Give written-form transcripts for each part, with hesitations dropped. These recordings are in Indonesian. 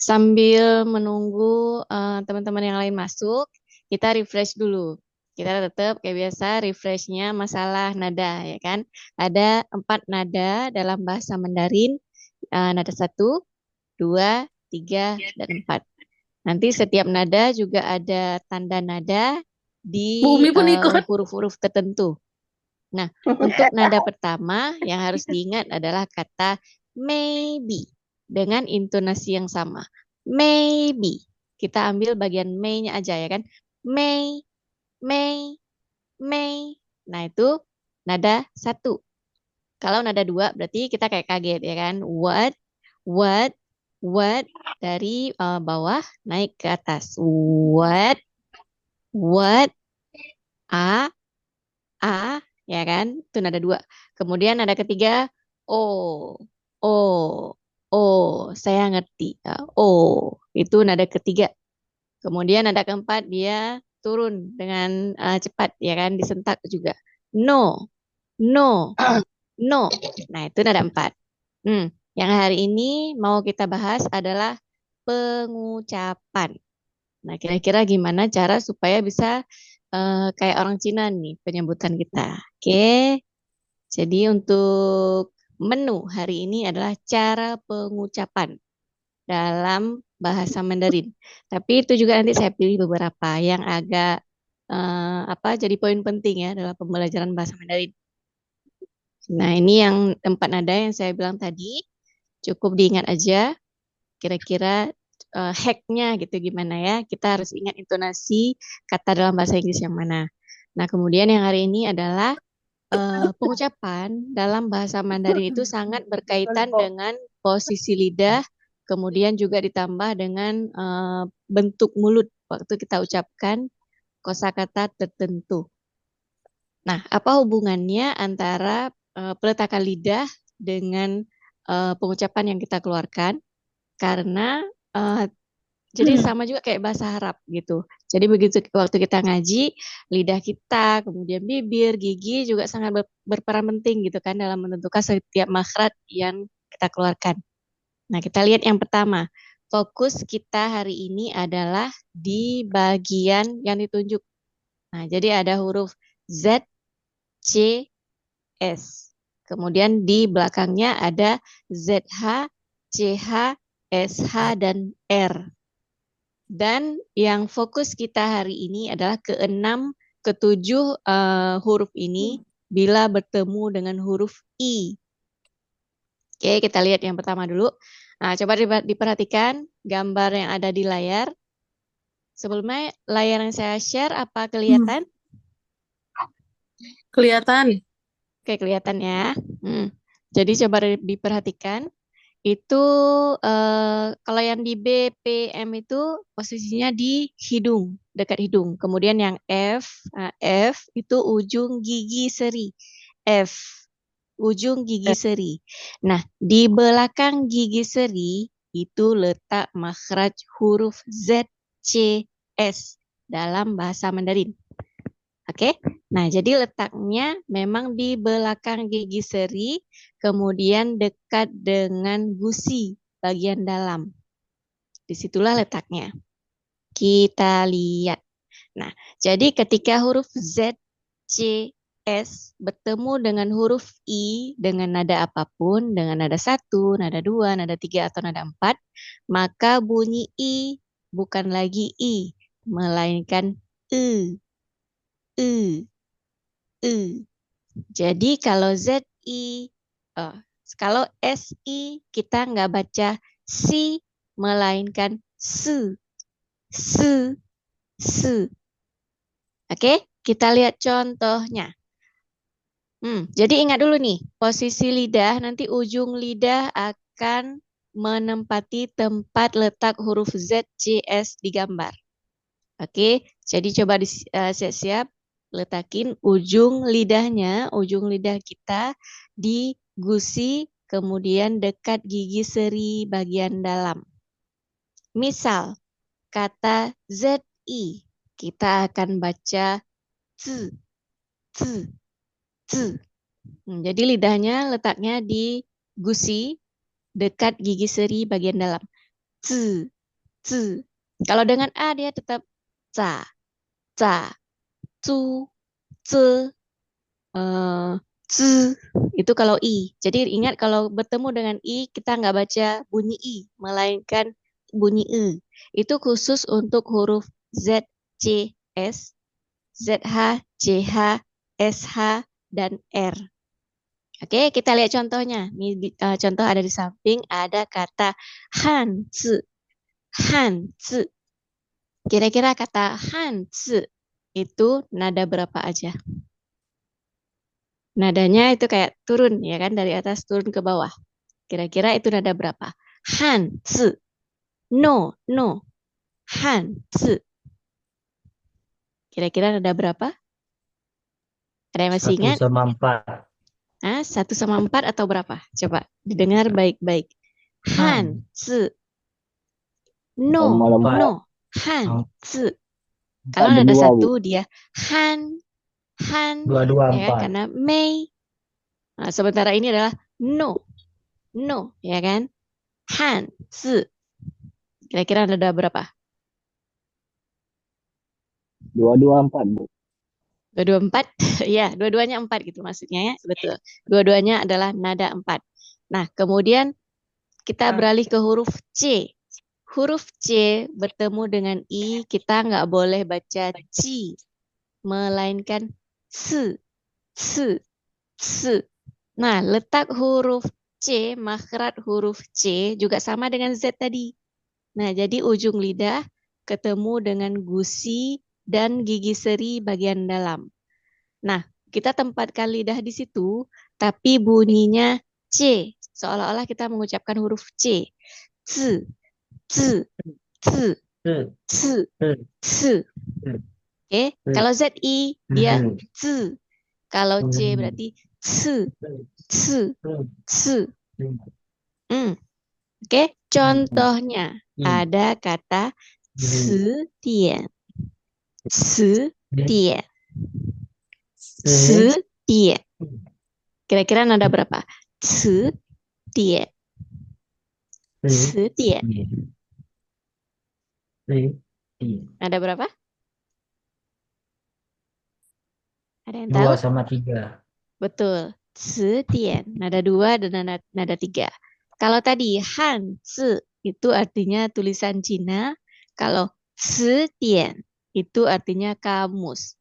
Sambil menunggu teman-teman yang lain masuk, kita refresh dulu. Kita tetap kayak biasa refreshnya masalah nada ya kan. Ada 4 nada dalam bahasa Mandarin. Nada 1, 2, 3, dan 4. Nanti setiap nada juga ada tanda nada di Bumi pun ikut. huruf-huruf tertentu. Nah, untuk nada pertama yang harus diingat adalah kata maybe dengan intonasi yang sama. Maybe. Kita ambil bagian may-nya aja ya kan. May, may, may. Nah, itu nada 1. Kalau nada 2 berarti kita kayak kaget ya kan. What, what dari bawah naik ke atas. What, a, A, ya kan? Itu nada 2. Kemudian nada ketiga, O. O. O. Saya ngerti. Ya, O. Itu nada ketiga. Kemudian nada keempat, dia turun dengan cepat, ya kan? Disentak juga. No. No. No. Nah, itu nada 4. Yang hari ini mau kita bahas adalah pengucapan. Nah, kira-kira gimana cara supaya bisa kayak orang Cina nih penyebutan kita. Oke, jadi untuk menu hari ini adalah cara pengucapan dalam bahasa Mandarin. Tapi itu juga nanti saya pilih beberapa yang agak jadi poin penting ya dalam pembelajaran bahasa Mandarin. Nah, ini yang 4 nada yang saya bilang tadi, cukup diingat aja kira-kira hacknya gitu gimana ya. Kita harus ingat intonasi kata dalam bahasa Inggris yang mana. Nah, kemudian yang hari ini adalah pengucapan dalam bahasa Mandarin itu sangat berkaitan dengan posisi lidah, kemudian juga ditambah dengan bentuk mulut waktu kita ucapkan kosakata tertentu. Nah, apa hubungannya antara peletakan lidah dengan pengucapan yang kita keluarkan? Karena eh, jadi sama juga kayak bahasa Arab gitu. Jadi begitu waktu kita ngaji, lidah kita, kemudian bibir, gigi juga sangat berperan penting gitu kan dalam menentukan setiap makhraj yang kita keluarkan. Nah, kita lihat yang pertama. Fokus kita hari ini adalah di bagian yang ditunjuk. Nah, jadi ada huruf Z, C, S. Kemudian di belakangnya ada ZH, CH, SH, dan R. Dan yang fokus kita hari ini adalah keenam, ketujuh huruf ini bila bertemu dengan huruf I. Oke, kita lihat yang pertama dulu. Nah, coba diperhatikan gambar yang ada di layar. Sebelumnya layar yang saya share apa kelihatan? Kelihatan. Oke, kelihatan ya. Jadi coba diperhatikan. Itu kalau yang di BPM itu posisinya di hidung, dekat hidung. Kemudian yang F itu ujung gigi seri. F, ujung gigi seri. Nah, di belakang gigi seri itu letak makhraj huruf Z, C, S dalam bahasa Mandarin. Oke, nah jadi letaknya memang di belakang gigi seri, kemudian dekat dengan gusi bagian dalam. Disitulah letaknya. Kita lihat. Nah, jadi ketika huruf Z, C, S bertemu dengan huruf I dengan nada apapun, dengan nada 1, nada 2, nada 3, atau nada 4, maka bunyi I bukan lagi I, melainkan E, E, E. Jadi kalau ZI, eh, kalau SI kita nggak baca si, melainkan su, su, su. Oke, kita lihat contohnya. Jadi ingat dulu nih, posisi lidah, nanti ujung lidah akan menempati tempat letak huruf Z, C, S di gambar. Oke, jadi coba siap-siap letakin ujung lidahnya, ujung lidah kita di gusi, kemudian dekat gigi seri bagian dalam. Misal, kata ZI, kita akan baca z, z, z. Jadi lidahnya letaknya di gusi, dekat gigi seri bagian dalam. zi, zi. Kalau dengan A dia tetap za, za, zu, ze, eh, z. Itu kalau I. Jadi ingat kalau bertemu dengan I, kita nggak baca bunyi I, melainkan bunyi E. Itu khusus untuk huruf Z, C, S, ZH, CH, SH, dan R. Oke, kita lihat contohnya. Ini contoh ada di samping, ada kata hanzi. Hanzi. Kira-kira kata hanzi itu nada berapa aja? Nadanya itu kayak turun ya kan, dari atas turun ke bawah. Kira-kira itu nada berapa? Hanzi. No, no. Hanzi. Kira-kira nada berapa? Ada yang masih Satu ingat? sama empat. Ah, 1/4 atau berapa? Coba didengar baik-baik. Han. Hanzi. No, Empat. no. Hanzi. Kalau Empat nada dua, Bu. satu dia han, han, Dua-dua ya kan? empat. Karena Mei. Nah, sementara ini adalah no, no, ya kan? Han, zi. Kira-kira nada berapa? Dua empat, Bu. Dua-dua empat, ya, dua-duanya empat gitu maksudnya ya, betul. Dua-duanya adalah nada empat. Nah, kemudian kita beralih ke huruf C. Huruf C bertemu dengan I, kita nggak boleh baca ci, melainkan se, se, se. Nah, letak huruf C, makhraj huruf C juga sama dengan Z tadi. Nah, jadi ujung lidah ketemu dengan gusi dan gigi seri bagian dalam. Nah, kita tempatkan lidah di situ, tapi bunyinya C. Seolah-olah kita mengucapkan huruf C. Z, z, z, Se. z, Se. z. Oke, kalau ZI dia z. Kalau C berarti c, c, c. Oke, contohnya ada kata setian, setian, setian. Kira-kira nada berapa? Setian, setian. Nada berapa? Ada yang tahu? 2/3. Betul. Setian. Nada 2 dan nada 3. Kalau tadi Han Si itu artinya tulisan Cina. Kalau Setian itu artinya kamus.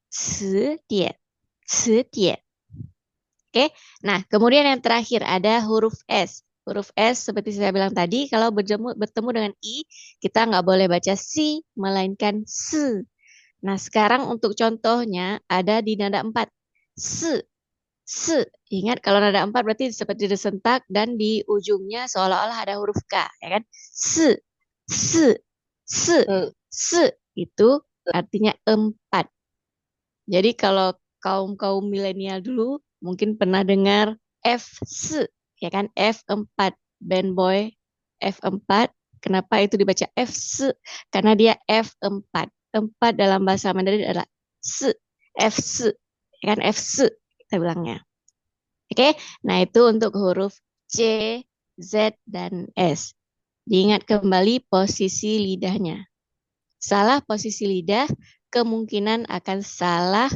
Setian. Setian. Oke. Nah, kemudian yang terakhir ada huruf S. Huruf S seperti saya bilang tadi, kalau bertemu dengan I, kita nggak boleh baca si, melainkan se. Nah, sekarang untuk contohnya ada di nada 4. Se, se. Ingat kalau nada 4 berarti seperti disentak dan di ujungnya seolah-olah ada huruf K, ya kan? Se, se, se, se. Itu artinya 4. Jadi kalau kaum-kaum milenial dulu mungkin pernah dengar F-se, ya kan? F4, band boy F4. Kenapa itu dibaca F-se? Karena dia F4. 4 dalam bahasa Mandarin adalah se, F-se, ya kan? F-se kita bilangnya. Oke, nah itu untuk huruf C, Z, dan S. Diingat kembali posisi lidahnya. Salah posisi lidah, kemungkinan akan salah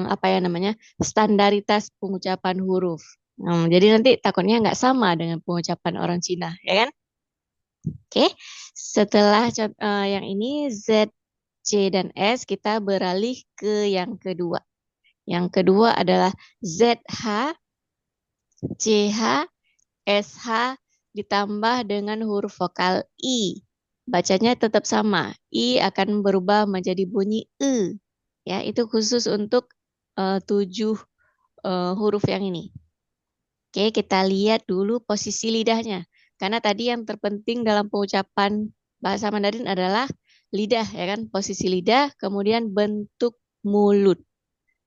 apa ya namanya, standaritas pengucapan huruf. Jadi nanti takutnya nggak sama dengan pengucapan orang Cina, ya kan? Oke, setelah yang ini Z, C, dan S, kita beralih ke yang kedua. Yang kedua adalah ZH, CH, SH ditambah dengan huruf vokal I. Bacanya tetap sama. I akan berubah menjadi bunyi E. Ya, itu khusus untuk 7 huruf yang ini. Oke, kita lihat dulu posisi lidahnya. Karena tadi yang terpenting dalam pengucapan bahasa Mandarin adalah lidah, ya kan? Posisi lidah, kemudian bentuk mulut.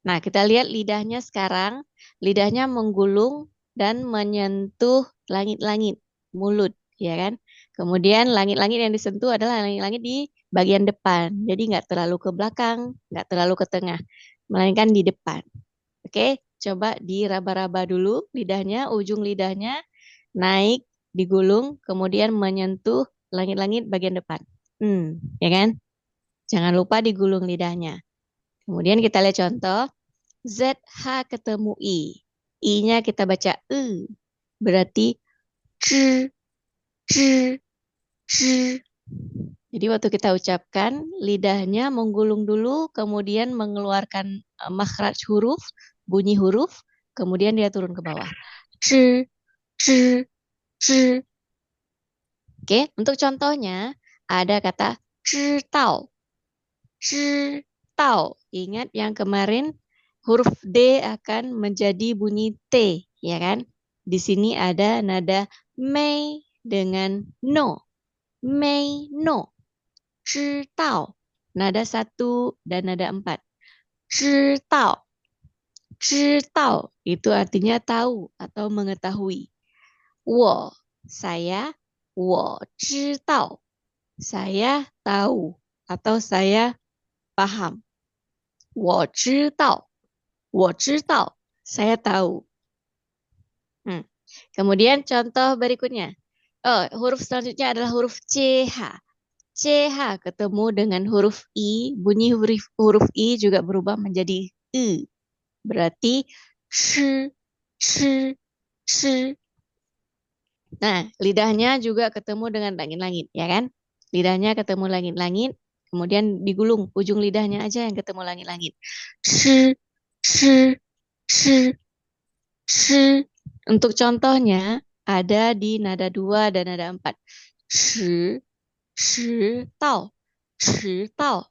Nah, kita lihat lidahnya sekarang. Lidahnya menggulung dan menyentuh langit-langit, mulut, ya kan? Kemudian langit-langit yang disentuh adalah langit-langit di bagian depan. Jadi nggak terlalu ke belakang, nggak terlalu ke tengah, melainkan di depan. Oke, coba diraba-raba dulu lidahnya, ujung lidahnya naik digulung, kemudian menyentuh langit-langit bagian depan. Ya kan? Jangan lupa digulung lidahnya. Kemudian kita lihat contoh. ZH ketemu I. I-nya kita baca E. Berarti C, C, C. Jadi waktu kita ucapkan, lidahnya menggulung dulu, kemudian mengeluarkan makhraj huruf, bunyi huruf, kemudian dia turun ke bawah. C, C, C. Oke, untuk contohnya ada kata 知道, 知道. Ingat yang kemarin huruf D akan menjadi bunyi T, ya kan? Di sini ada nada mei dengan no. Mei no. 知道. Nada 1 dan nada 4. 知道. 知道 itu artinya tahu atau mengetahui. 我 saya, 我知道. Saya tahu atau saya paham. 我知道. 我知道. Saya tahu. Kemudian contoh berikutnya. Huruf selanjutnya adalah huruf CH. CH ketemu dengan huruf I. Bunyi huruf I juga berubah menjadi I. Berarti sh, sh, sh. Nah, lidahnya juga ketemu dengan langit-langit, ya kan? Lidahnya ketemu langit-langit, kemudian digulung. Ujung lidahnya aja yang ketemu langit-langit. Sh, sh, sh, sh. Untuk contohnya, ada di nada 2 dan nada 4. Shi, shi, tao, shi, tao,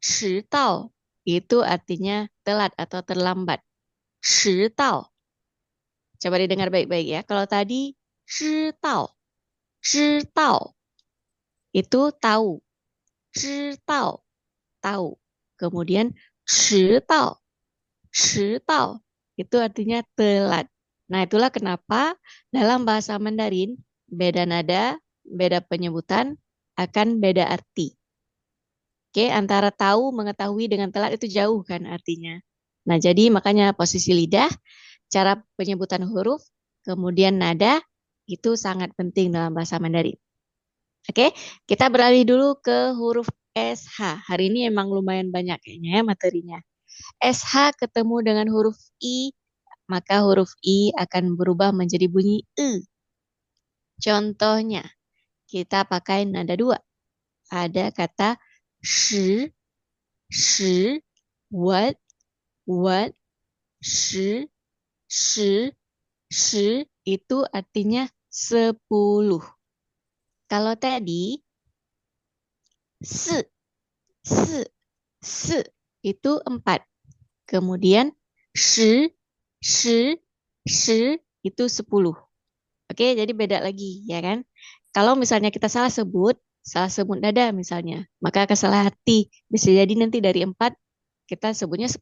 shi, tao. Itu artinya telat atau terlambat. Shi, tao. Coba didengar baik-baik ya. Kalau tadi, shi, tao, shi, tao. Itu tahu. Shi, tao, tahu. Kemudian, shi, tao, shi, tao. Itu artinya telat. Nah, itulah kenapa dalam bahasa Mandarin beda nada, beda penyebutan, akan beda arti. Oke, antara tahu, mengetahui dengan telat itu jauh kan artinya. Nah, jadi makanya posisi lidah, cara penyebutan huruf, kemudian nada, itu sangat penting dalam bahasa Mandarin. Oke, kita beralih dulu ke huruf SH. Hari ini emang lumayan banyak kayaknya ya materinya. SH ketemu dengan huruf I, maka huruf I akan berubah menjadi bunyi E. Contohnya, kita pakai nada 2. Ada kata shi, shi, what, shi, shi, shi, itu artinya 10. Kalau tadi, se, se, se, itu 4. Kemudian, shi, shi, shi, itu 10. Oke, jadi beda lagi, ya kan? Kalau misalnya kita salah sebut nada misalnya, maka kesalahan hati. Bisa jadi nanti dari 4, kita sebutnya 10.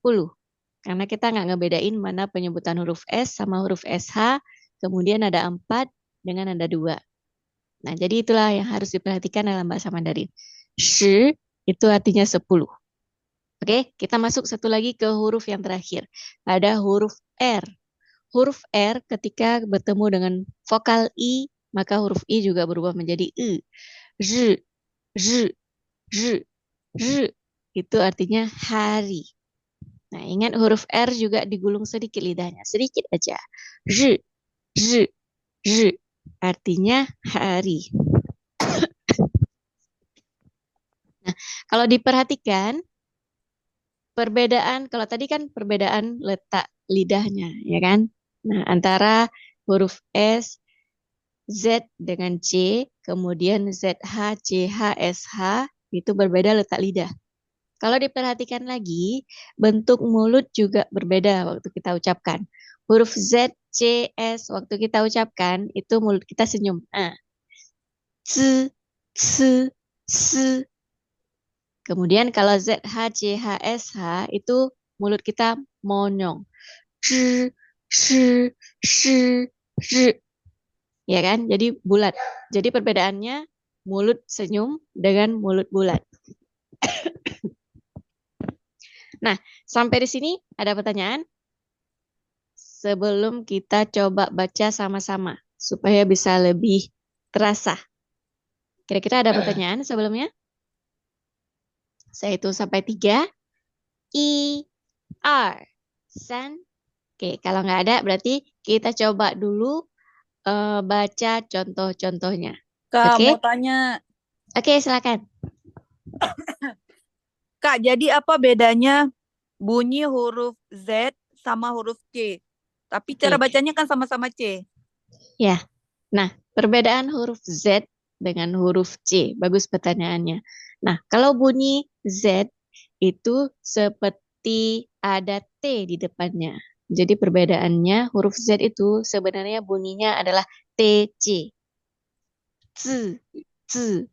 Karena kita nggak ngebedain mana penyebutan huruf S sama huruf SH, kemudian ada 4 dengan nada 2. Nah, jadi itulah yang harus diperhatikan dalam bahasa Mandarin. Shi itu artinya 10. Oke, kita masuk satu lagi ke huruf yang terakhir. Ada huruf R. Huruf R ketika bertemu dengan vokal I, maka huruf I juga berubah menjadi I. Z, Z, Z, Z. Itu artinya hari. Nah, ingat huruf R juga digulung sedikit lidahnya. Sedikit aja. Z, Z, Z. Artinya hari. Nah, kalau diperhatikan, perbedaan, kalau tadi kan perbedaan letak lidahnya, ya kan? Nah, antara huruf S, Z dengan C, kemudian ZH, CH, SH, itu berbeda letak lidah. Kalau diperhatikan lagi, bentuk mulut juga berbeda waktu kita ucapkan. Huruf Z, C, S, waktu kita ucapkan, itu mulut kita senyum. C, C, S. Kemudian kalau ZH, CH, SH, itu mulut kita monyong. C, S, S, Z. Ya kan? Jadi bulat. Jadi perbedaannya mulut senyum dengan mulut bulat. Nah, sampai di sini ada pertanyaan? Sebelum kita coba baca sama-sama. supaya bisa lebih terasa. Kira-kira ada pertanyaan sebelumnya? Saya hitung sampai 3. I, R, san. Oke, kalau nggak ada berarti kita coba dulu baca contoh-contohnya. Kak, Oke? mau tanya. Oke, silakan. Kak, jadi apa bedanya bunyi huruf Z sama huruf C? Tapi cara Oke. bacanya kan sama-sama C. Ya. Nah, perbedaan huruf Z dengan huruf C. Bagus pertanyaannya. Nah, kalau bunyi Z itu seperti ada T di depannya. Jadi perbedaannya huruf Z itu sebenarnya bunyinya adalah TC. Z, Z.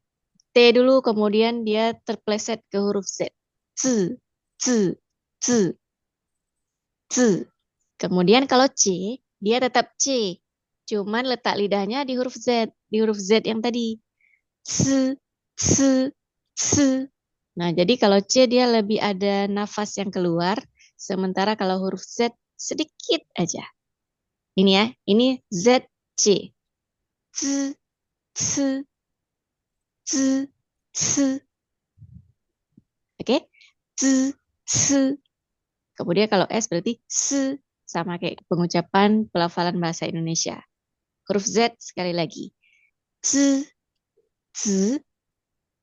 T dulu kemudian dia terpleset ke huruf Z. Z, Z, Z, Z. Kemudian kalau C, dia tetap C. Cuman letak lidahnya di huruf Z. Di huruf Z yang tadi. S, S, S. Nah, jadi kalau C dia lebih ada nafas yang keluar. Sementara kalau huruf Z sedikit aja. Ini ya, ini Z, C. S, S, S, S. Oke? S, S. Kemudian kalau S berarti S. Sama kayak pengucapan pelafalan bahasa Indonesia. Huruf Z sekali lagi. Z, Z,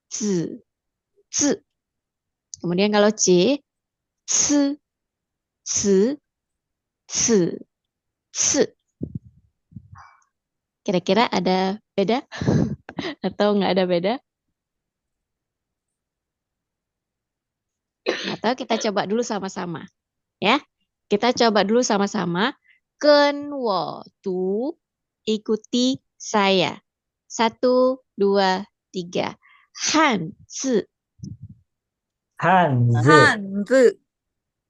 Z, Z. Kemudian kalau C, S, S, S, S. Kira-kira ada beda atau nggak ada beda? Atau kita coba dulu sama-sama. Ya, kita coba dulu sama-sama. Ken wo tu, ikuti saya. 1, 2, 3. Han, zi. Hanzi. Hanzi.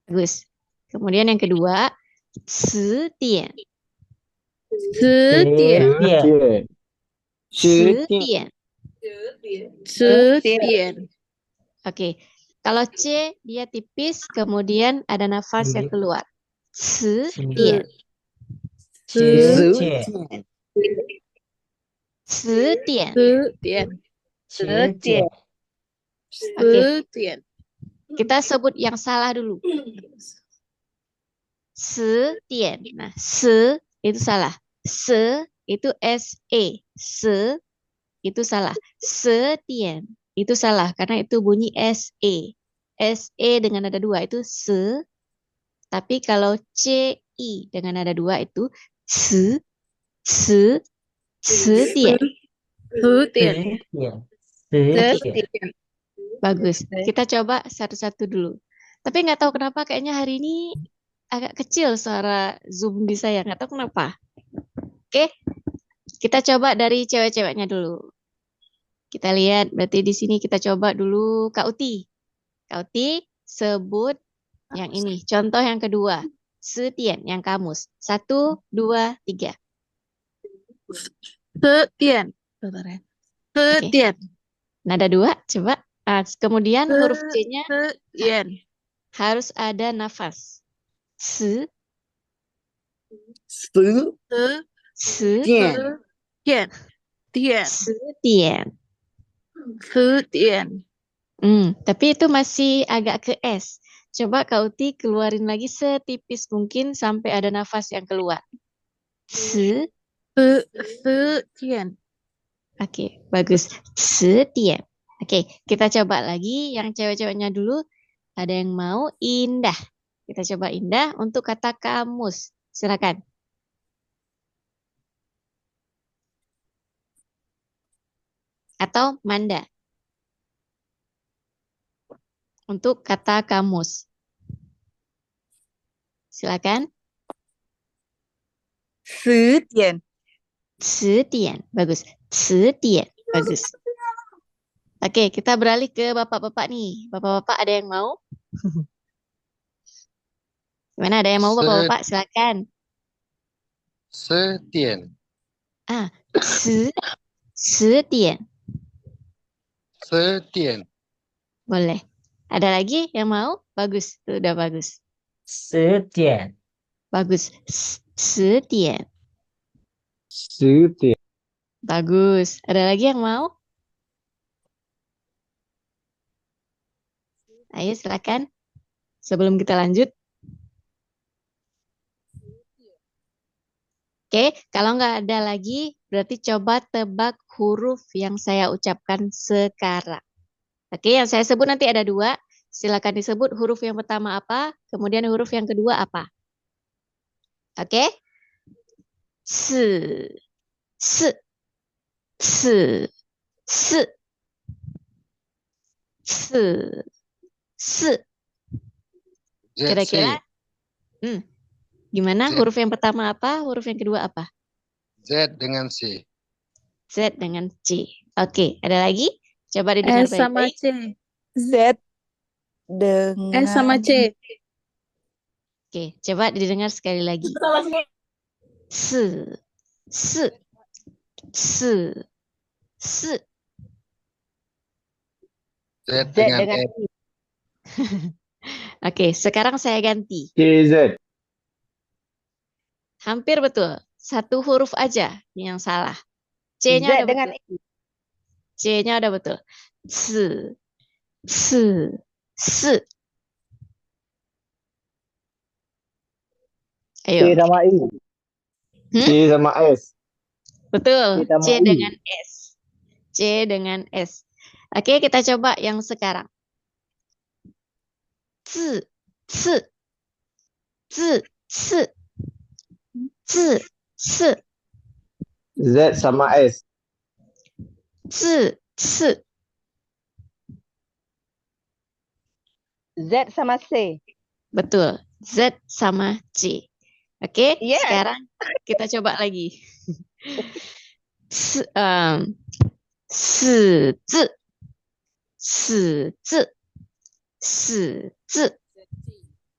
Bagus. Kemudian yang kedua, si dian. Dian. Si dian. Oke. Kalau C dia tipis, kemudian ada nafas yang keluar. Si dian. Si dian. Oke. Kita sebut yang salah dulu. Si dian. Nah, si itu salah. Si itu SE. Si itu salah. Setian itu salah karena itu bunyi SE. SE dengan nada 2 itu se. Tapi kalau CI dengan nada 2 itu se, se, setian. Setian. Bagus. Kita coba satu-satu dulu. Tapi nggak tahu kenapa kayaknya hari ini agak kecil suara Zoom di saya. Nggak tahu kenapa. Oke, kita coba dari cewek-ceweknya dulu. Kita lihat, berarti di sini kita coba dulu Kak Uti. Kak Uti sebut yang ini. Contoh yang kedua. Setian, yang kamus. 1, 2, 3. Setian. Oke. Setian. Nada 2, coba. Kemudian huruf C-nya Setian. harus ada nafas. Se, Setian. setian. Setian. Tapi itu masih agak ke S. Coba Kak Uti keluarin lagi setipis mungkin sampai ada nafas yang keluar. Se, Setian. Oke, bagus. Setiap. Oke, kita coba lagi yang cewek-ceweknya dulu. Ada yang mau Indah. Kita coba Indah untuk kata kamus. Silakan. Atau Manda. Untuk kata kamus. Silakan. Setian. Setian. Bagus. Setian. Bagus. Oke, kita beralih ke bapak-bapak nih. Bapak-bapak ada yang mau? Gimana, ada yang mau bapak-bapak? Silakan. Setian. Setian. Setian. Boleh. Ada lagi yang mau? Bagus. Itu udah bagus. Setian. Bagus. Setian. Sutil. Bagus. Ada lagi yang mau? Ayo silakan. Sebelum kita lanjut. Oke, kalau nggak ada lagi, berarti coba tebak huruf yang saya ucapkan sekarang. Oke, yang saya sebut nanti ada dua. Silakan disebut huruf yang pertama apa, kemudian huruf yang kedua apa. Oke? S, s, s, s, s, s. Kira-kira, gimana? Z. Huruf yang pertama apa, huruf yang kedua apa? Z dengan C. Z dengan C. Oke, ada lagi? Coba didengar S sama baik-baik. C. Z dengan S sama C. Oke, coba didengar sekali lagi. S, s, s, s. Z dengan E. Oke, sekarang saya ganti. CZ. Hampir betul. Satu huruf aja yang salah. C-nya udah betul. C-nya udah betul. S, s, s. C Ayo. sama I. Hmm? C sama S. Betul. C sama C I. dengan S. C dengan S. Oke, kita coba yang sekarang. Z, z, z, z, z, z, Z sama S. z, z. Z sama C. Betul. Z sama C. Oke, Yes. sekarang kita coba lagi. S, S, Z, S, Z, S, Z,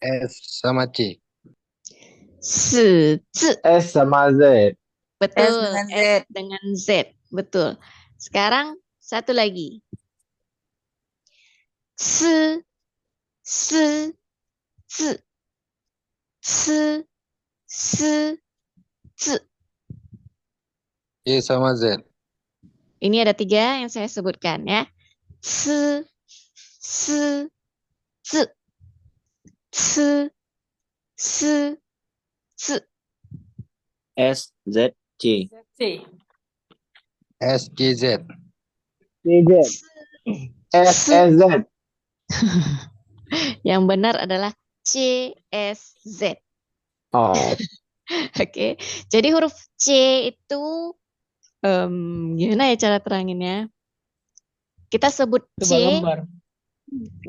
S sama C. S, Z. S sama Z. Betul. dengan Z. S dengan Z. Betul. Sekarang satu lagi. S, S, Z, S, S, Z. C sama Z. Ini ada tiga yang saya sebutkan ya. S, S, Z, S, S, Z. S, Z, C. S, G, Z. CZ. S, S, Z. Yang benar adalah C, S, Z. Oh. Oke, jadi huruf C itu gimana ya cara teranginnya? Kita sebut C.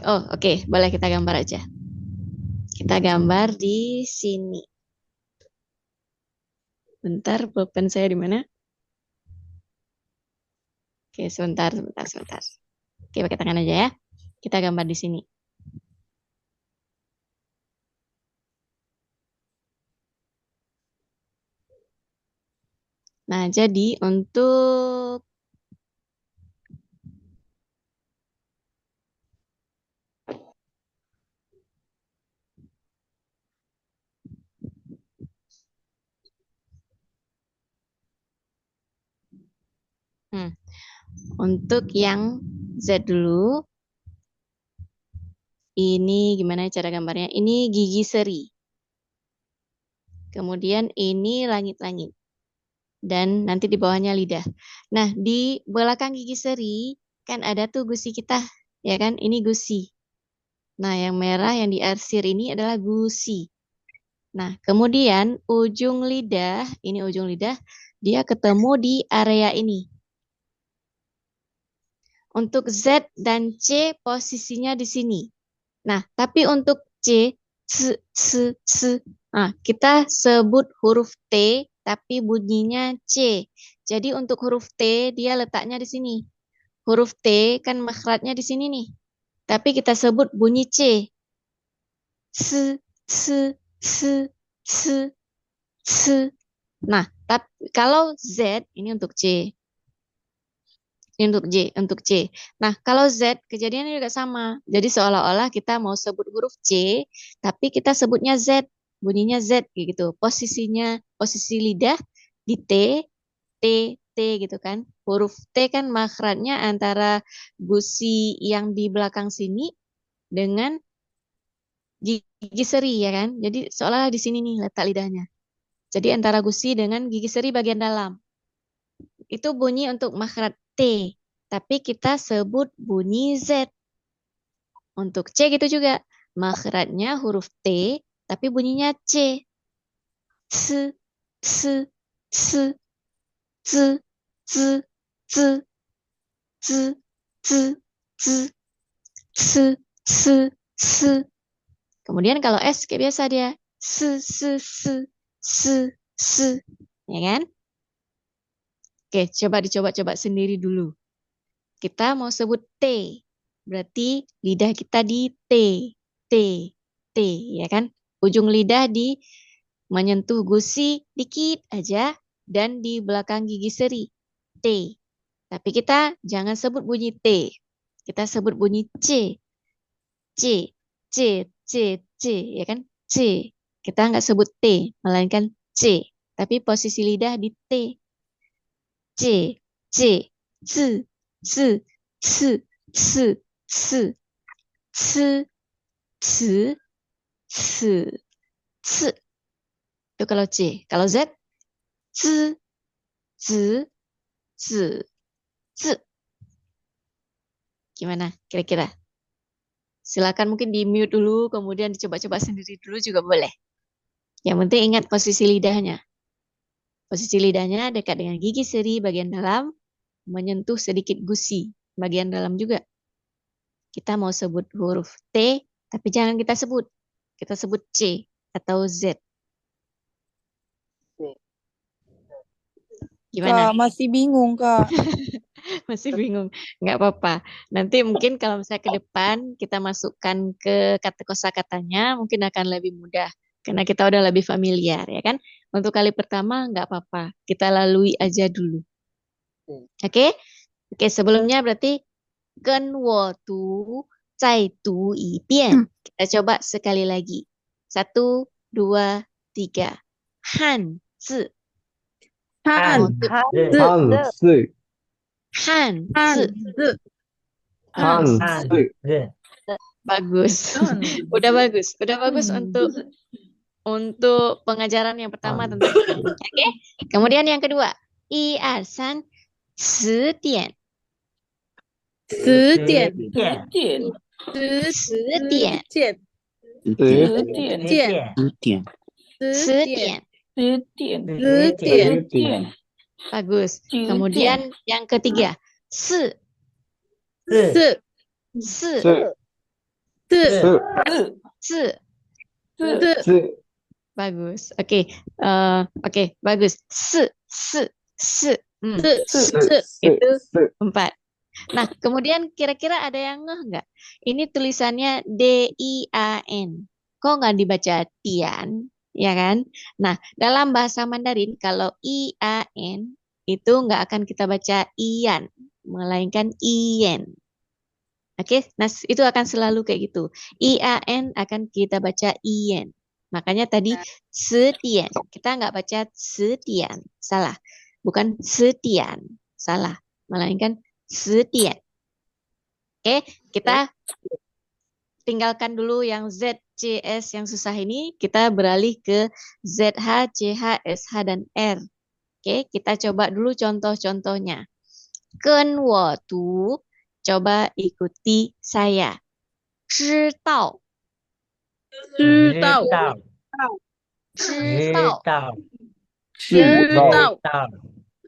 Oh, oke, boleh kita gambar aja. Kita gambar di sini. Bentar, pulpen saya di mana? Oke, sebentar. Oke, pakai tangan aja ya. Kita gambar di sini. Nah, jadi untuk untuk yang Z dulu, ini gimana cara gambarnya? Ini gigi seri. Kemudian ini langit-langit. Dan nanti di bawahnya lidah. Nah, di belakang gigi seri kan ada tuh gusi kita, ya kan? Ini gusi. Nah, yang merah yang diarsir ini adalah gusi. Nah, kemudian ujung lidah, ini ujung lidah, dia ketemu di area ini. Untuk Z dan C posisinya di sini. Nah, tapi untuk C, nah, kita sebut huruf T, tapi bunyinya C. Jadi untuk huruf T, dia letaknya di sini. Huruf T kan makhrajnya di sini nih. Tapi kita sebut bunyi C. S, S, S, S, S. Nah, kalau Z, ini untuk C. Ini untuk C. Nah, kalau Z, kejadiannya juga sama. Jadi seolah-olah kita mau sebut huruf C, tapi kita sebutnya Z. Bunyinya Z, kayak gitu. Posisi lidah di T, T, T gitu kan. Huruf T kan makhrajnya antara gusi yang di belakang sini dengan gigi seri ya kan. Jadi seolah di sini nih letak lidahnya. Jadi antara gusi dengan gigi seri bagian dalam. Itu bunyi untuk makhraj T. Tapi kita sebut bunyi Z. Untuk C gitu juga. Makhrajnya huruf T, tapi bunyinya C. S, S, S, Z, Z, Z, Z, Z, Z, S, S, S. Kemudian kalau S kayak biasa dia. S, S, S, S, S. Ya kan? Oke, coba dicoba-coba sendiri dulu. Kita mau sebut T. Berarti lidah kita di T. T. T. Ya kan? Ujung lidah di menyentuh gusi dikit aja. Dan di belakang gigi seri. T. Tapi kita jangan sebut bunyi T. Kita sebut bunyi C. C. C. C. C. Ya kan? C. Kita nggak sebut T. Melainkan C. Tapi posisi lidah di T. C. C. C. C. C. C. C. C. C. C. C. Itu kalau C. Kalau Z. Z. Z. Z. Z. Gimana kira-kira? Silakan mungkin di mute dulu, kemudian dicoba-coba sendiri dulu juga boleh. Yang penting ingat posisi lidahnya. Posisi lidahnya dekat dengan gigi seri bagian dalam, menyentuh sedikit gusi bagian dalam juga. Kita mau sebut huruf T, tapi jangan kita sebut. Kita sebut C atau Z. Gimana? Kak, masih bingung, Kak. Masih bingung? Nggak apa-apa. Nanti mungkin kalau misalnya ke depan kita masukkan ke kata kosakatanya, mungkin akan lebih mudah. Karena kita udah lebih familiar, ya kan? Untuk kali pertama nggak apa-apa. Kita lalui aja dulu. Oke? Oke, sebelumnya berarti 跟我读再读一遍. Kita coba sekali lagi. 1, 2, 3. 汉字 汉汉字汉字，汉字 汉字， bagus. Udah bagus untuk pengajaran yang pertama tentang Oke. Kemudian yang kedua, 1, 2, 3, 10点10点10点十点， 10点 bagus. Kemudian yang ketiga, 4, 4, 4, 4, bagus. Oke, oke, bagus. 4, 4, 4. Itu 4. Nah, kemudian kira-kira ada yang ngeh nggak? Ini tulisannya D-I-A-N. Kok nggak dibaca Tian? Ya kan? Nah, dalam bahasa Mandarin, kalau I-A-N, itu nggak akan kita baca Ian, melainkan Ien. Oke, nah itu akan selalu kayak gitu. I-A-N akan kita baca Ien. Makanya tadi Setian. Kita nggak baca Setian. Salah. Bukan Setian. Salah. Melainkan Setian. Oke, kita tinggalkan dulu yang Z, C, S yang susah ini. Kita beralih ke ZH, CH, SH, dan R. Oke, kita coba dulu contoh-contohnya. 跟我读 coba ikuti saya. 知道知道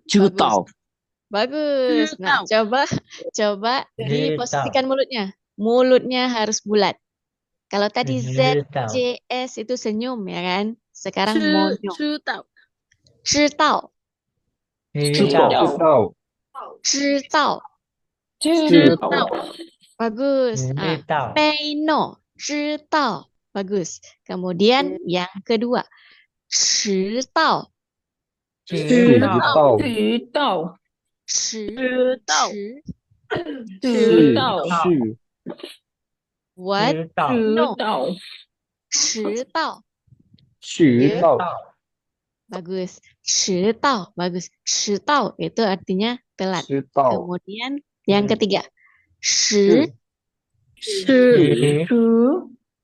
知道， Bagus. Nah, coba diposisikan mulutnya. Mulutnya harus bulat. Kalau tadi Z, C, S itu senyum ya kan? Sekarang monyong. 知道bagus. Peno 知道 bagus. Kemudian yang kedua 迟到what no 迟到 bagus. Citao, bagus. Citao itu artinya telat. 知道 Kemudian yang ketiga, shi, shi,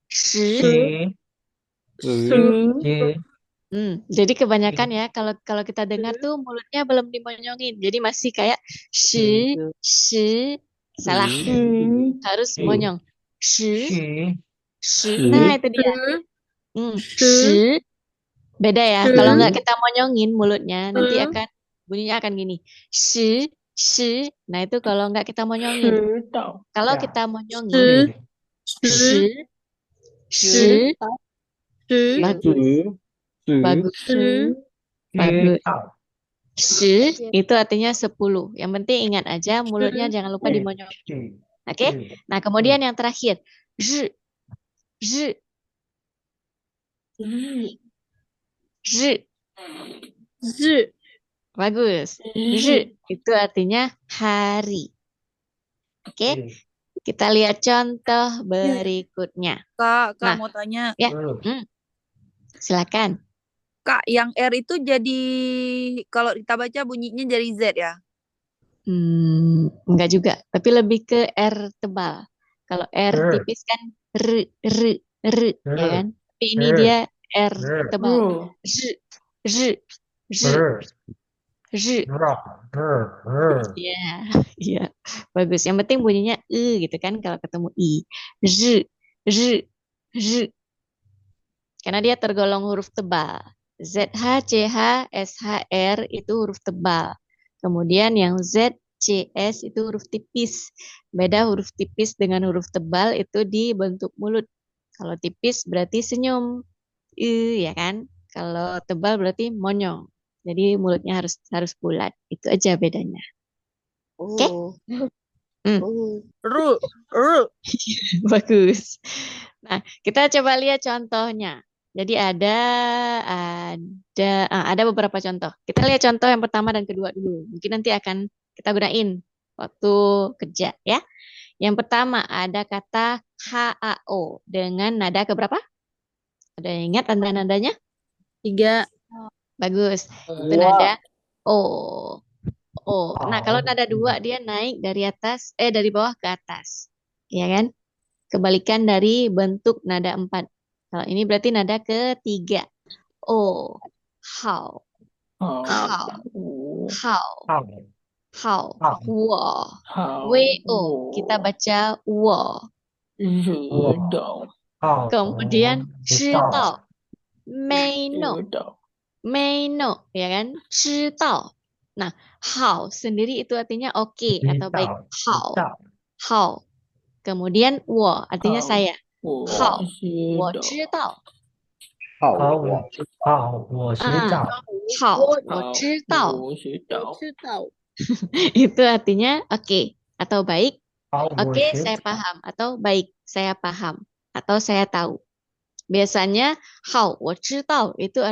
shi. 知 Jadi kebanyakan ya kalau kita dengar tuh mulutnya belum dimonyongin. Jadi masih kayak shi, shi, salah. Harus monyong. Shi, shi. Nah, itu dia. Shi. Beda ya. Kalau nggak kita monyongin mulutnya, nanti bunyinya akan gini. Shi, shi. Nah, itu kalau nggak kita monyongin. Kalau kita monyongin, shi, shi. Bagus. Bagus. Bagus. Shi itu artinya 10. Yang penting ingat aja mulutnya jangan lupa dimonyong. Oke? Nah, kemudian yang terakhir, zhi. Zhi. Zhi. Bagus. Zhi itu artinya hari. Oke? Kita lihat contoh berikutnya. Kak, Nah. mau tanya. Ya. Silakan. Kak, yang R itu jadi kalau kita baca bunyinya jadi Z ya? Enggak juga, tapi lebih ke R tebal. Kalau R tipis kan r, ya kan? Tapi ini dia R tebal. Z. Ya, ya. Bagus. Yang penting bunyinya gitu kan kalau ketemu I. Z. Karena dia tergolong huruf tebal. ZH, CH, SH, R itu huruf tebal. Kemudian yang Z, CS itu huruf tipis. Beda huruf tipis dengan huruf tebal itu di bentuk mulut. Kalau tipis berarti senyum. Ya kan? Kalau tebal berarti monyong. Jadi mulutnya harus bulat. Itu aja bedanya. Oke? Bagus. Nah, kita coba lihat contohnya. Jadi ada beberapa contoh. Kita lihat contoh yang pertama dan kedua dulu. Mungkin nanti akan kita gunain waktu kerja ya. Yang pertama ada kata HAO dengan nada keberapa? Ada yang ingat nada-nadanya? 3. Bagus. Itu nada O. Nah, kalau nada 2 dia naik dari bawah ke atas. Ya kan? Kebalikan dari bentuk nada 4. Kalau ini berarti nada ketiga. O, hao, wo, kita baca wo. Kemudian 知道, may know, ya kan? 知道. Nah, hao sendiri itu artinya oke atau baik. Hao. Kemudian wo artinya saya. 好，我知道。好，我知道。好，我知道。Itu artinya oke atau baik. Oke, saya paham atau baik, saya paham atau saya tahu. Biasanya 好，我知道 itu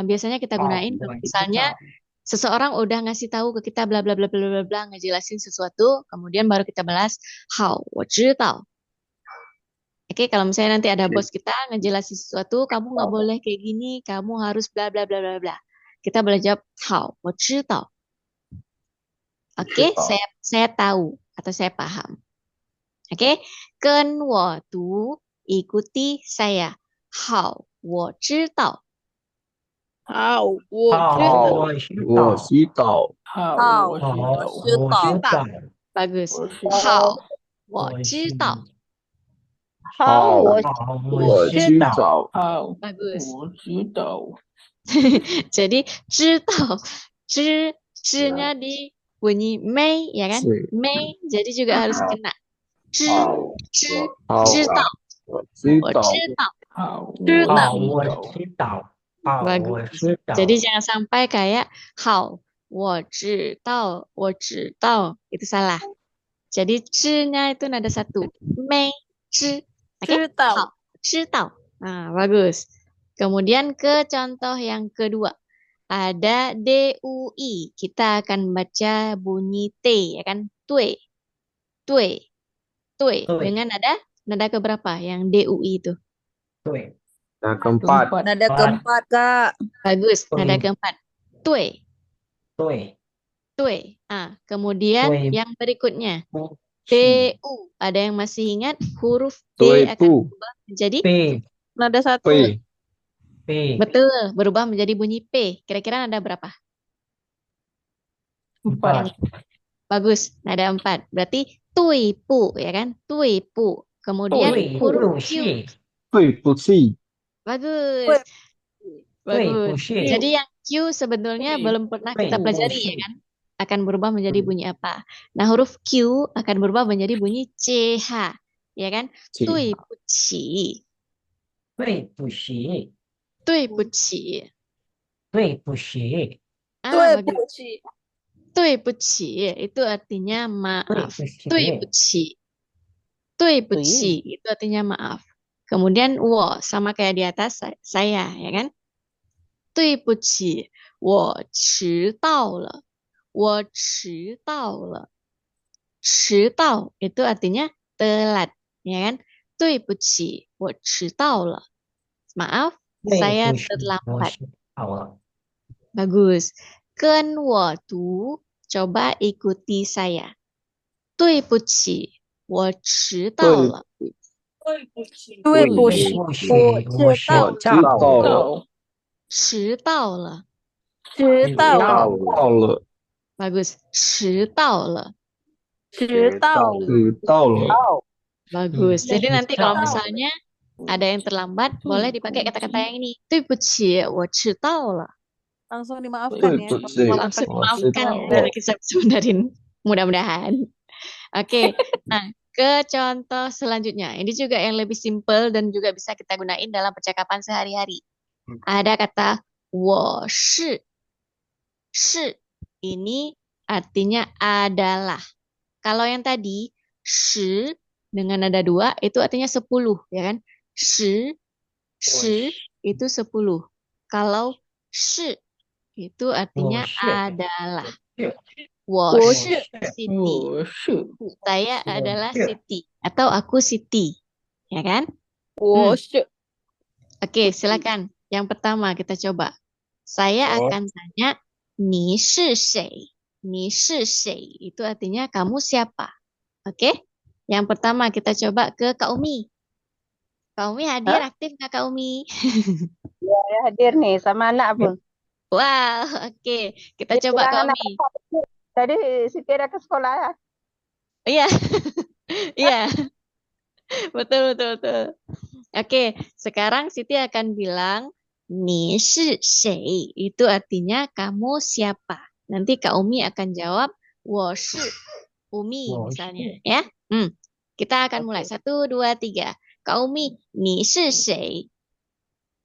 biasanya kita gunain kalau misalnya seseorang udah ngasih tahu ke kita bla bla bla bla bla bla ngejelasin sesuatu, kemudian baru kita balas 好，我知道。Oke, kalau misalnya nanti ada bos kita ngejelasin sesuatu, kamu nggak boleh kayak gini, kamu harus bla bla bla bla bla. Kita boleh jawab 好，我知道。Oke, saya tahu atau saya paham. Oke, 跟我读 ikuti saya. 好，我知道。好，我知道。Bagus. 好，我知道。好，我知道。Bagus. 知道。 Jadi 知道 nya di bunyi mei ya kan? Mei jadi juga harus kena. 知道 Bagus. Jadi jangan sampai kayak 好我知道 itu salah. Jadi 知nya itu nada satu. Mei 知 Oke? 知道. Nah, bagus. Kemudian ke contoh yang kedua. Ada DUI. Kita akan baca bunyi T, ya kan? Tui. Dengan nada keberapa yang DUI itu? Nada keempat. Nada keempat, Kak. Bagus, nada keempat. Tui, Tui. tui. Kemudian Tui yang berikutnya. pu TU. chi. Ada yang masih ingat huruf Tui T akan pu. berubah menjadi P. Nada satu. P. P. betul, berubah menjadi bunyi P. Kira-kira ada berapa? 4. Bagus, nada 4. Berarti tui pu, ya kan? Tui pu. Kemudian Tui huruf pu Q. chi. Tui pu chi. Bagus. Tui pu Bagus. chi. Jadi yang Q sebetulnya belum pernah Tui kita pu pelajari, ya chi. kan? Akan berubah menjadi bunyi apa? Nah, huruf Q akan berubah menjadi bunyi CH, ya kan? Tui pu qi. Tui pu chi. Tui pu qi. Tui pu chi. Bagus. Tui pu qi itu artinya Tui maaf. pu chi. Tui pu qi. Tui pu Tui. qi itu artinya maaf. Kemudian wo sama kayak di atas saya, ya kan? 对不起，我迟到了，我迟到了。迟到 itu artinya telat, ya kan? 对不起，我迟到了。Maaf, Tui saya pu chi. terlambat. Awal. Bagus. 跟我读, coba ikuti saya. 对不起，我迟到了。对不起，我我知道知道了。迟到了。知道了，到了。 Bagus. 迟到了。知道了，知道了。 Bagus. Jadi nanti kalau 知道了。 misalnya ada yang terlambat, boleh dipakai kata-kata yang ini. 对不起，我迟到了。 langsung dimaafkan ya. 对不起， Langsung 我知 maafkan 道 ya 了。 dari kisah Mandarin. Mudah-mudahan. Oke. Nah, ke contoh selanjutnya. Ini juga yang lebih simple dan juga bisa kita gunain dalam percakapan sehari-hari. Ada kata 我是. 是 ini artinya adalah. Kalau yang tadi 10 dengan nada 2 itu artinya 10, ya kan? 10 itu 10. Kalau 是 itu artinya 我是 adalah. 我是 Siti. Saya adalah Siti atau aku Siti, ya kan? Oke, silakan. Yang pertama kita coba. Saya akan tanya, 你是谁? 你是谁? Itu artinya kamu siapa? Oke? Yang pertama kita coba ke Kak Umi. Kak Umi hadir, aktif nggak Kak Umi? Ya, hadir nih sama anak pun. Wow, oke. Kita Dia coba bilang Kak anak Umi. tadi Siti ada ke sekolah ya. Iya, iya. Betul, betul, betul. Oke, sekarang Siti akan bilang, 你是谁? Itu artinya kamu siapa? Nanti Kak Umi akan jawab, 我是 Umi 我是 misalnya, ya. Kita akan mulai. 1, 2, 3. Kak Umi, 你是谁?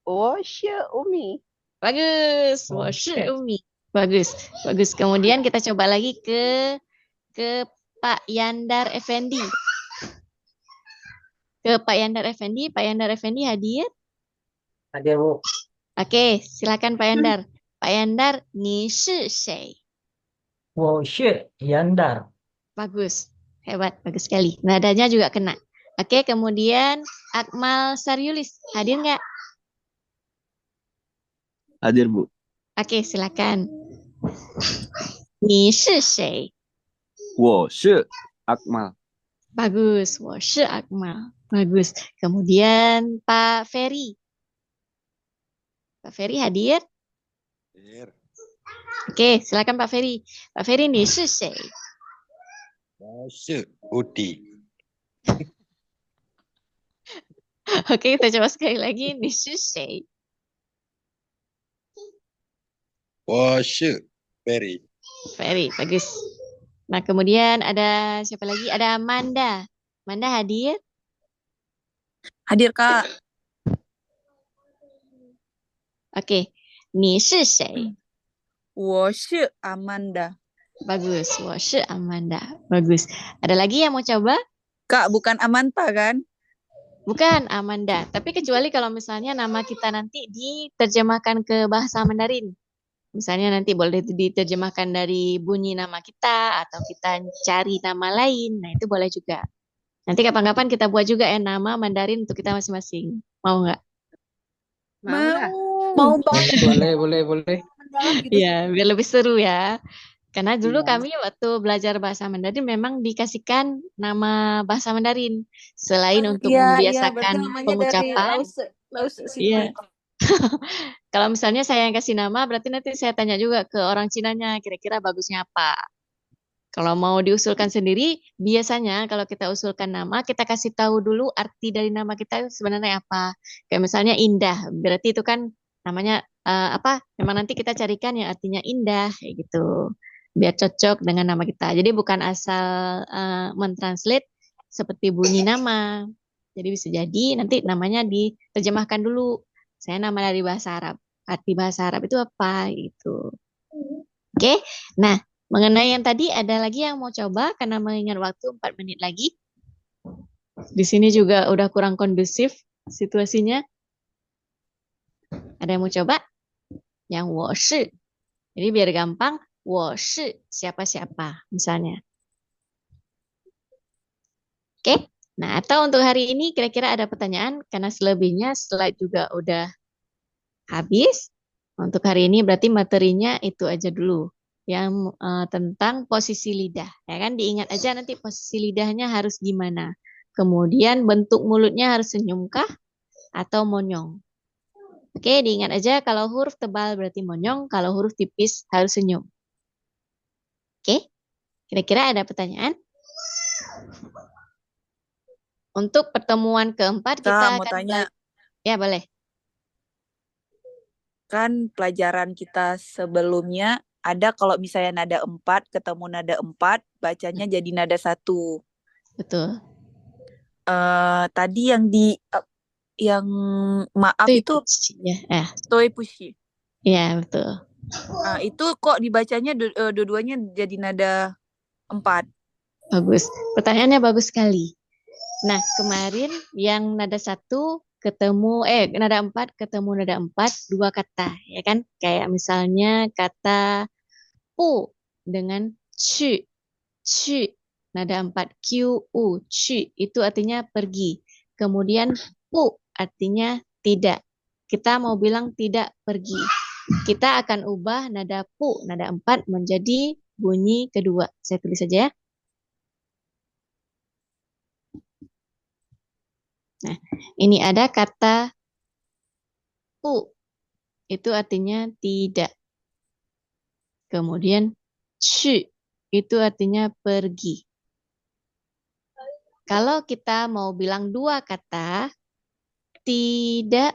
我是 Umi. Bagus, 我是 Umi. Bagus, bagus. Kemudian kita coba lagi ke Pak Yandar Effendi. Ke Pak Yandar Effendi. Pak Yandar Effendi hadir? Hadir Bu. Oke, silakan Pak Yandar. Pak Yandar, 你是谁? 我是 Yandar. Bagus, hebat, bagus sekali. Nadanya juga kena. Oke, kemudian Akmal Saryulis, hadir nggak? Hadir, Bu. Oke, silakan. 你是谁? 我是 Akmal. Bagus, 我是 Akmal. Bagus. Kemudian Pak Ferry. Pak Ferry hadir? Oke, silakan Pak Ferry. Pak Ferry, 你是谁? 我是 Udi. Oke, kita coba sekali lagi. 你是谁? 我是 Ferry. Ferry, bagus. Nah, kemudian ada siapa lagi? Ada Manda. Manda hadir? Hadir Kak. Oke. 你是谁? 我是 Amanda. Bagus. 我是 Amanda. Bagus. Ada lagi yang mau coba? Kak, bukan Amanta kan? Bukan Amanda. Tapi kecuali kalau misalnya nama kita nanti diterjemahkan ke bahasa Mandarin. Misalnya nanti boleh diterjemahkan dari bunyi nama kita atau kita cari nama lain. Nah, itu boleh juga. Nanti kapan-kapan kita buat juga ya nama Mandarin untuk kita masing-masing. Mau nggak? Mau banget. Boleh. kenalan gitu. Ya, biar lebih seru ya. Karena dulu Iya. kami waktu belajar bahasa Mandarin memang dikasihkan nama bahasa Mandarin. Selain untuk Iya, berarti membiasakan namanya dari pengucapan, Lause situ iya. itu. Kalau misalnya saya yang kasih nama, berarti nanti saya tanya juga ke orang Cinanya, kira-kira bagusnya apa. Kalau mau diusulkan sendiri, biasanya kalau kita usulkan nama, kita kasih tahu dulu arti dari nama kita itu sebenarnya apa. Kayak misalnya indah, berarti itu kan namanya apa? Memang nanti kita carikan yang artinya indah, kayak gitu. Biar cocok dengan nama kita. Jadi bukan asal mentranslate seperti bunyi nama. Jadi bisa jadi nanti namanya diterjemahkan dulu. Saya nama dari bahasa Arab. Arti bahasa Arab itu apa gitu. Oke. Nah, mengenai yang tadi ada lagi yang mau coba karena mengingat waktu 4 menit lagi. Di sini juga udah kurang kondusif situasinya. Ada yang mau coba? Yang 我是. Jadi biar gampang, 我是 siapa-siapa misalnya. Oke. Nah, atau untuk hari ini kira-kira ada pertanyaan karena selebihnya slide juga udah habis. Untuk hari ini berarti materinya itu aja dulu. Yang tentang posisi lidah. Ya kan, diingat aja nanti posisi lidahnya harus gimana. Kemudian bentuk mulutnya harus senyumkah atau monyong. Oke, diingat aja kalau huruf tebal berarti monyong, kalau huruf tipis harus senyum. Oke, kira-kira ada pertanyaan? Untuk pertemuan keempat Kak, kita mau akan tanya, ya boleh. kan pelajaran kita sebelumnya ada kalau misalnya nada 4 ketemu nada 4, bacanya jadi nada 1. Betul. Tadi yang maaf itu Ya, toi pushi. ya betul. Itu kok dibacanya dua-duanya jadi nada 4. Bagus. Pertanyaannya bagus sekali. Nah, kemarin yang nada 1 ketemu nada 4 ketemu nada 4 dua kata, ya kan? Kayak misalnya kata pu dengan cu. Cu nada 4 q u cu itu artinya pergi. Kemudian pu artinya tidak. Kita mau bilang tidak pergi. Kita akan ubah nada pu nada 4 menjadi bunyi kedua. Saya tulis saja ya. Nah, ini ada kata pu, itu artinya tidak. Kemudian cu, itu artinya pergi. Kalau kita mau bilang dua kata, tidak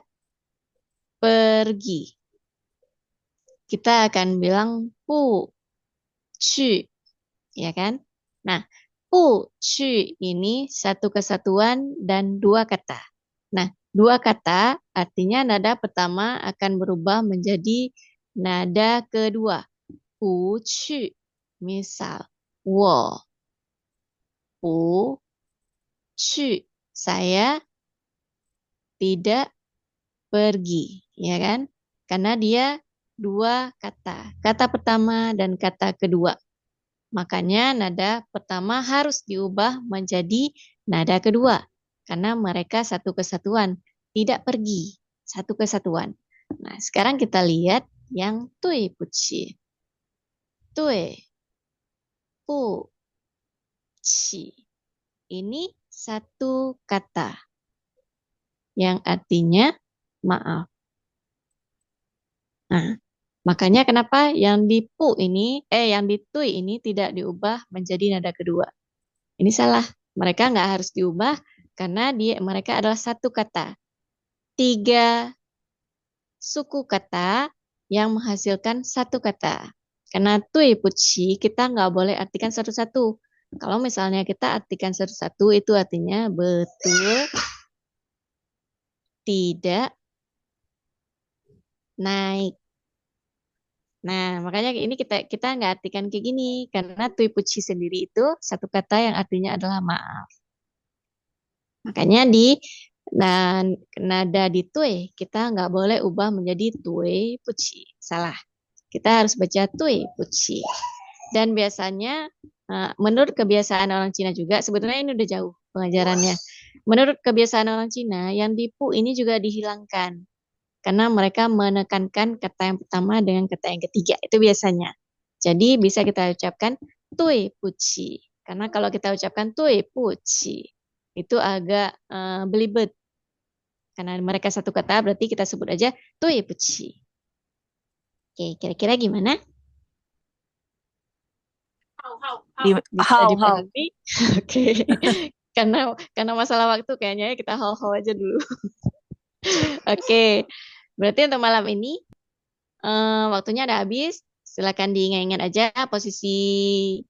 pergi. Kita akan bilang pu, cu, ya kan? Nah, pu, cu ini satu kesatuan dan dua kata. Nah, dua kata artinya nada pertama akan berubah menjadi nada kedua. Pu cu. Misal, wo pu cu. Saya tidak pergi, ya kan? Karena dia dua kata. Kata pertama dan kata kedua. Makanya nada pertama harus diubah menjadi nada kedua. Karena mereka satu kesatuan. Tidak pergi. Satu kesatuan. Nah, sekarang kita lihat yang tui puci. Tui. Pu. Ci. Ini satu kata. Yang artinya maaf. Nah, makanya kenapa yang di pu ini, yang di tui ini tidak diubah menjadi nada kedua. Ini salah. Mereka nggak harus diubah karena mereka adalah satu kata. 3 suku kata yang menghasilkan satu kata. Karena tui puci kita nggak boleh artikan satu-satu. Kalau misalnya kita artikan satu-satu itu artinya betul, tidak, naik. Nah, makanya ini kita nggak artikan kayak gini karena tui puci sendiri itu satu kata yang artinya adalah maaf. Makanya di nada di tui kita nggak boleh ubah menjadi tui puci. Salah. Kita harus baca tui puci. Dan biasanya menurut kebiasaan orang Cina juga, sebetulnya ini udah jauh pengajarannya. Menurut kebiasaan orang Cina, yang di pu ini juga dihilangkan. Karena mereka menekankan kata yang pertama dengan kata yang ketiga. Itu biasanya. Jadi bisa kita ucapkan tui puci. Karena kalau kita ucapkan tui puci, itu agak belibet. Karena mereka satu kata, berarti kita sebut aja tui puci. Oke, kira-kira gimana? Bisa How. dipahami? Oke. Karena masalah waktu kayaknya kita how aja dulu. Oke. Berarti untuk malam ini waktunya udah habis. Silakan diingat-ingat aja posisi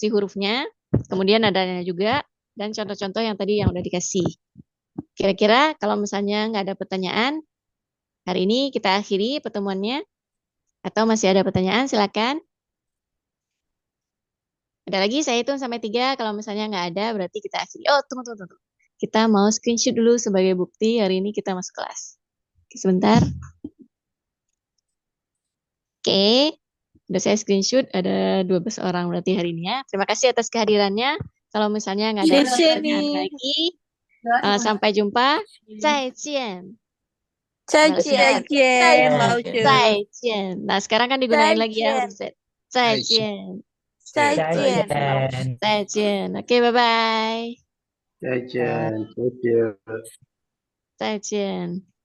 hurufnya, kemudian nadanya juga, dan contoh-contoh yang tadi yang udah dikasih. Kira-kira kalau misalnya nggak ada pertanyaan, hari ini kita akhiri pertemuannya. Atau masih ada pertanyaan, silakan. Ada lagi, saya hitung sampai 3. Kalau misalnya nggak ada, berarti kita akhiri. Oh, tunggu. Kita mau screenshot dulu sebagai bukti hari ini kita masuk kelas. Oke, sebentar. Oke, udah saya screenshot. Ada 12 orang berarti hari ini ya. Terima kasih atas kehadirannya. Kalau misalnya nggak ada pertanyaan lagi, sampai jumpa. 再见. 再 Balasnya 见，老师，再见. Nah, sekarang kan digunain lagi ya huruf Z. 再见.再再见，见。再见. Oke, bye-bye. 再见，再见。再见.